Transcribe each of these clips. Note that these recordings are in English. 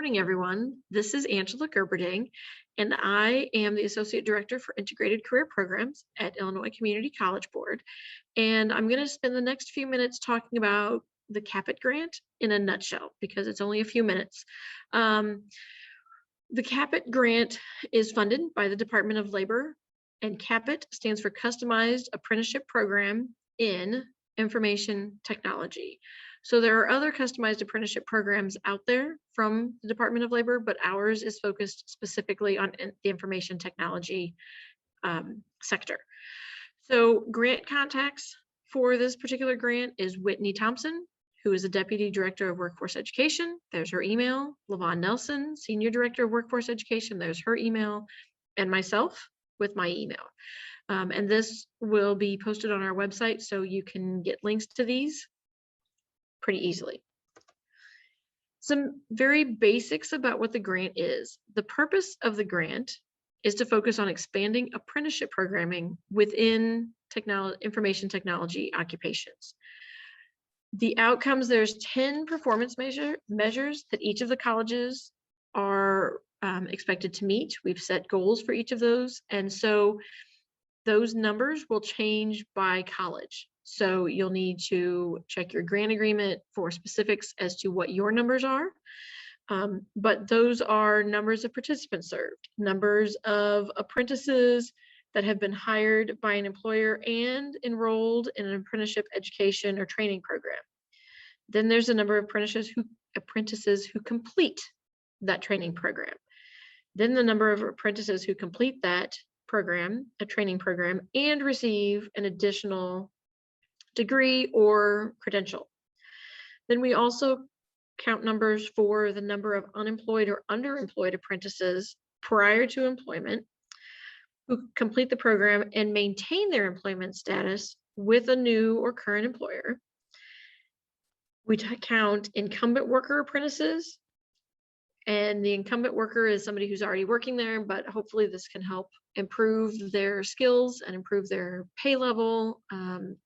morning, everyone. This is Angela Gerberding, and I am the Associate Director for Integrated Career Programs at Illinois Community College Board. And I'm going to spend the next few minutes talking about the CAPIT grant in a nutshell, because it's only a few minutes. The CAPIT grant is funded by the Department of Labor, and CAPIT stands for Customized Apprenticeship Program in Information Technology. So there are other customized apprenticeship programs out there from the Department of Labor, but ours is focused specifically on the information technology sector. So grant contacts for this particular grant is Whitney Thompson, who is the Deputy Director of Workforce Education. There's her email. LaVon Nelson, Senior Director of Workforce Education. There's her email, and myself with my email. And this will be posted on our website, so you can get links to these pretty easily. Some very basics about what the grant is. The purpose of the grant is to focus on expanding apprenticeship programming within information technology occupations. The outcomes, there's 10 performance measures that each of the colleges are expected to meet. We've set goals for each of those, and so those numbers will change by college. So you'll need to check your grant agreement for specifics as to what your numbers are. But those are numbers of participants served, numbers of apprentices that have been hired by an employer and enrolled in an apprenticeship education or training program. Then there's a number of apprentices who complete that training program. Then the number of apprentices who complete that program, a training program, and receive an additional degree or credential. Then we also count numbers for the number of unemployed or underemployed apprentices prior to employment who complete the program and maintain their employment status with a new or current employer. We count incumbent worker apprentices, and the incumbent worker is somebody who's already working there, but hopefully this can help improve their skills and improve their pay level,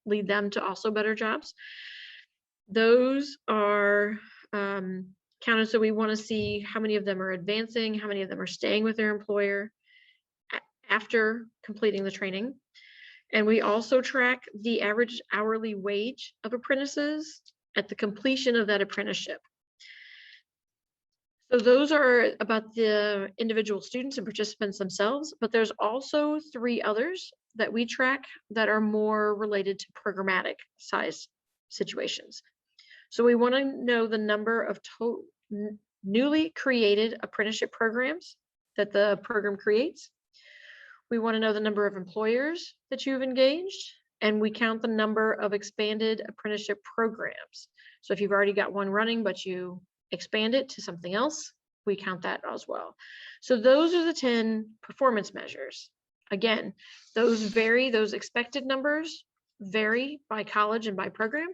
lead them to also better jobs. Those are counted, so we want to see how many of them are advancing, how many of them are staying with their employer after completing the training. And we also track the average hourly wage of apprentices at the completion of that apprenticeship. So those are about the individual students and participants themselves, but there's also 3 others that we track that are more related to programmatic size situations. So we want to know the number of newly created apprenticeship programs that the program creates. We want to know the number of employers that you've engaged, and we count the number of expanded apprenticeship programs. So if you've already got one running, but you expand it to something else, we count that as well. So those are the 10 performance measures. Again, those vary, those expected numbers vary by college and by program,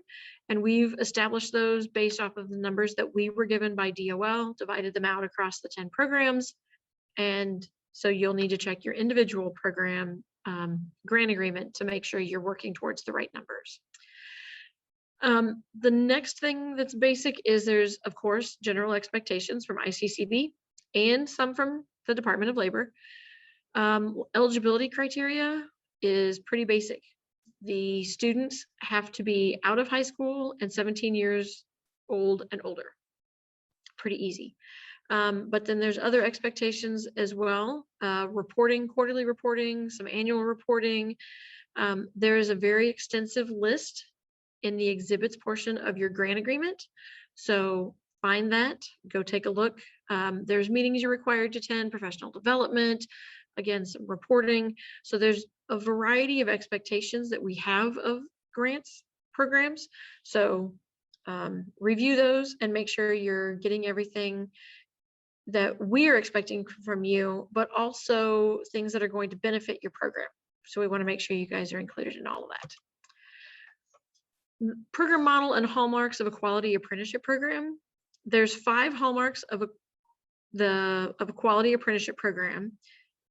and we've established those based off of the numbers that we were given by DOL, divided them out across the 10 programs, and so you'll need to check your individual program grant agreement to make sure you're working towards the right numbers. The next thing that's basic is there's, of course, general expectations from ICCB and some from the Department of Labor. Eligibility criteria is pretty basic. The students have to be out of high school and 17 years old and older. Pretty easy. But then there's other expectations as well. Reporting, quarterly reporting, some annual reporting. There is a very extensive list in the exhibits portion of your grant agreement. So find that, go take a look. There's meetings you're required to attend, professional development, again, some reporting. So there's a variety of expectations that we have of grants programs. So review those and make sure you're getting everything that we're expecting from you, but also things that are going to benefit your program. So we want to make sure you guys are included in all of that. Program model and hallmarks of a quality apprenticeship program. There's 5 hallmarks of a quality apprenticeship program,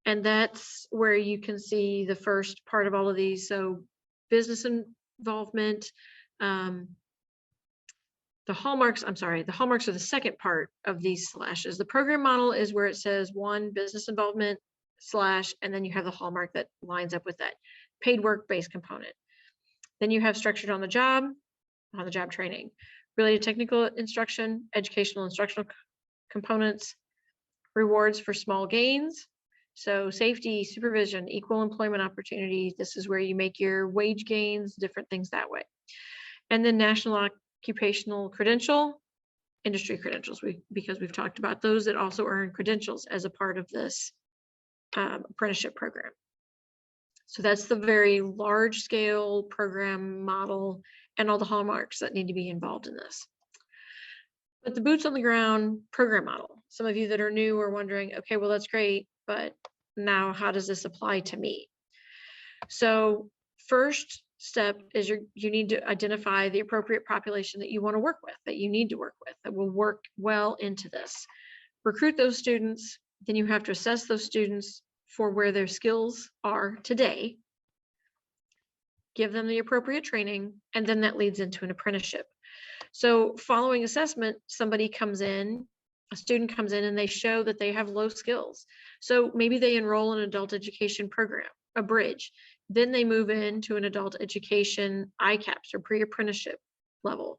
and that's where you can see the first part of all of these. So business involvement, the the hallmarks are the second part of these slashes. The program model is where it says one, business involvement slash, and then you have the hallmark that lines up with that paid work-based component. Then you have structured on the job training, related technical instruction, educational instructional components, rewards for small gains. So safety, supervision, equal employment opportunities. This is where you make your wage gains, different things that way. And then national occupational credential, industry credentials, because we've talked about those that also earn credentials as a part of this apprenticeship program. So that's the very large scale program model and all the hallmarks that need to be involved in this. But the boots on the ground program model, some of you that are new are wondering, okay, well, that's great, but now how does this apply to me? So first step is you need to identify the appropriate population that you want to work with, that you need to work with, that will work well into this. Recruit those students, then you have to assess those students for where their skills are today, give them the appropriate training, and then that leads into an apprenticeship. So following assessment, a student comes in and they show that they have low skills. So maybe they enroll in an adult education program, a bridge. Then they move into an adult education ICAPS or pre-apprenticeship level.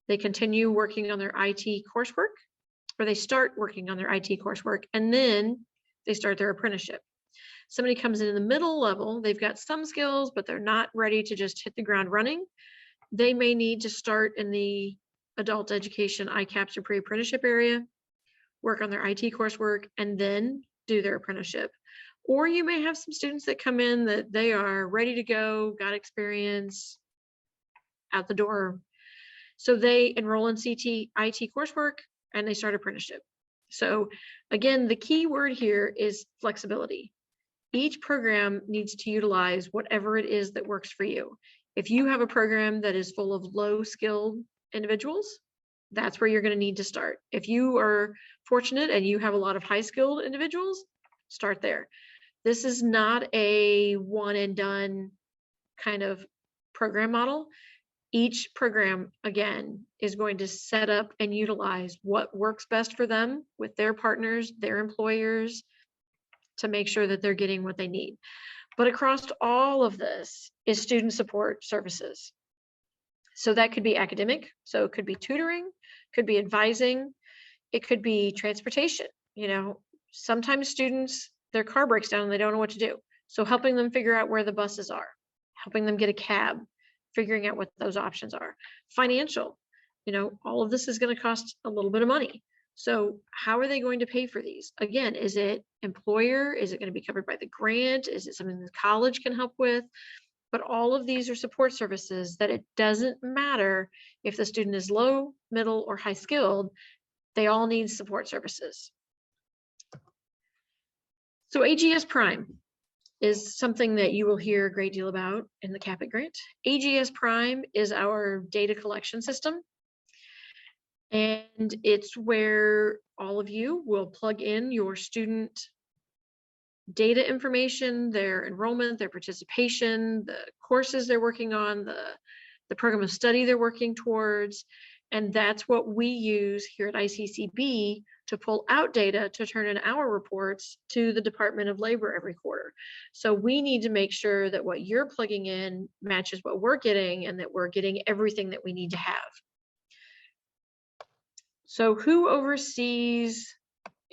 They continue working on their IT coursework, or they start working on their IT coursework, and then they start their apprenticeship. Somebody comes in the middle level, they've got some skills, but they're not ready to just hit the ground running. They may need to start in the adult education ICAPS or pre-apprenticeship area, work on their IT coursework, and then do their apprenticeship. Or you may have some students that come in that they are ready to go, got experience, out the door. So they enroll in IT coursework and they start apprenticeship. So again, the key word here is flexibility. Each program needs to utilize whatever it is that works for you. If you have a program that is full of low skilled individuals, that's where you're going to need to start. If you are fortunate and you have a lot of high skilled individuals, start there. This is not a one and done kind of program model. Each program, again, is going to set up and utilize what works best for them with their partners, their employers, to make sure that they're getting what they need. But across all of this is student support services. So that could be academic. So it could be tutoring, could be advising, it could be transportation. Sometimes students, their car breaks down and they don't know what to do. So helping them figure out where the buses are, helping them get a cab, figuring out what those options are. Financial, all of this is going to cost a little bit of money. So how are they going to pay for these? Again, is it employer? Is it going to be covered by the grant? Is it something the college can help with? But all of these are support services that it doesn't matter if the student is low, middle, or high skilled, they all need support services. So AGS Prime is something that you will hear a great deal about in the Capit grant. AGS Prime is our data collection system. And it's where all of you will plug in your student data information, their enrollment, their participation, the courses they're working on, the program of study they're working towards. And that's what we use here at ICCB to pull out data to turn in our reports to the Department of Labor every quarter. So we need to make sure that what you're plugging in matches what we're getting and that we're getting everything that we need to have. So who oversees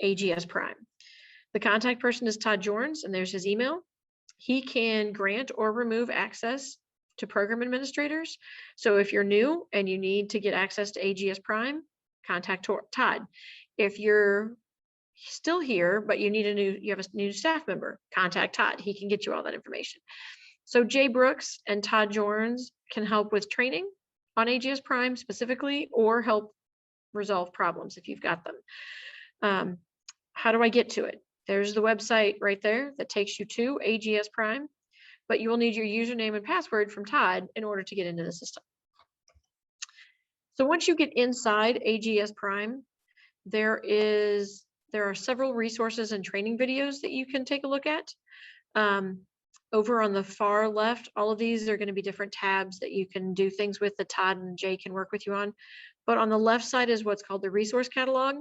AGS Prime? The contact person is Todd Jorns, and there's his email. He can grant or remove access to program administrators. So if you're new and you need to get access to AGS Prime, contact Todd. If you're still here, but you have a new staff member, contact Todd. He can get you all that information. So Jay Brooks and Todd Jorns can help with training on AGS Prime specifically, or help resolve problems if you've got them. How do I get to it? There's the website right there that takes you to AGS Prime, but you will need your username and password from Todd in order to get into the system. So once you get inside AGS Prime, there are several resources and training videos that you can take a look at. Over on the far left, all of these are going to be different tabs that you can do things with that Todd and Jay can work with you on. But on the left side is what's called the resource catalog.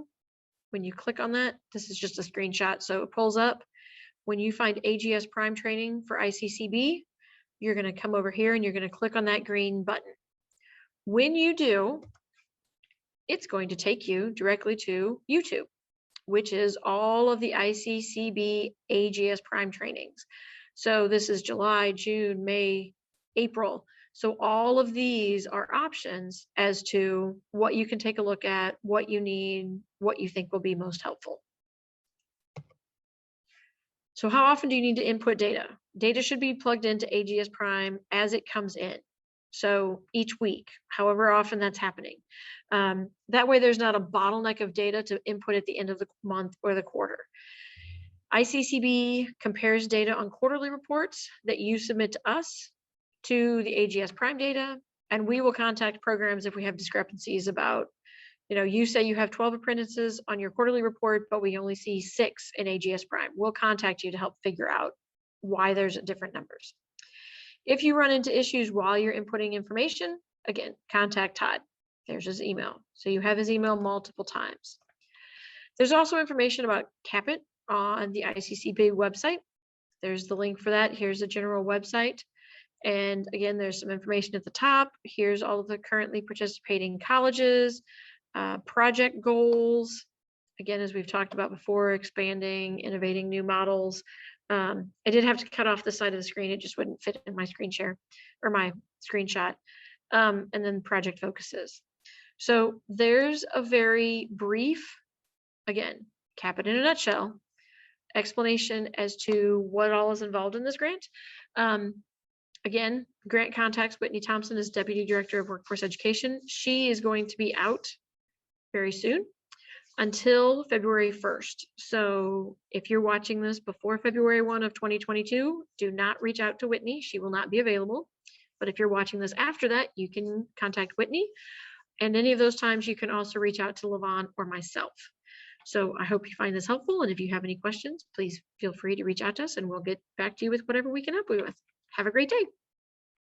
When you click on that, this is just a screenshot, so it pulls up. When you find AGS Prime training for ICCB, you're going to come over here and you're going to click on that green button. When you do, it's going to take you directly to YouTube, which is all of the ICCB AGS Prime trainings. So this is July, June, May, April. So all of these are options as to what you can take a look at, what you need, what you think will be most helpful. So how often do you need to input data? Data should be plugged into AGS Prime as it comes in. So each week, however often that's happening. That way there's not a bottleneck of data to input at the end of the month or the quarter. ICCB compares data on quarterly reports that you submit to us to the AGS Prime data, and we will contact programs if we have discrepancies about, you say you have 12 apprentices on your quarterly report, but we only see 6 in AGS Prime. We'll contact you to help figure out why there's different numbers. If you run into issues while you're inputting information, again, contact Todd. There's his email. So you have his email multiple times. There's also information about Capit on the ICCB website. There's the link for that. Here's the general website. And again, there's some information at the top. Here's all of the currently participating colleges, project goals. Again, as we've talked about before, expanding, innovating new models. I did have to cut off the side of the screen. It just wouldn't fit in my screen share or my screenshot. And then project focuses. So there's a very brief, again, Capit in a nutshell, explanation as to what all is involved in this grant. Again, grant contacts Whitney Thompson as Deputy Director of Workforce Education. She is going to be out very soon until February 1st. So if you're watching this before February 1 of 2022, do not reach out to Whitney. She will not be available. But if you're watching this after that, you can contact Whitney. And any of those times, you can also reach out to Levon or myself. So I hope you find this helpful. And if you have any questions, please feel free to reach out to us and we'll get back to you with whatever we can help you with. Have a great day.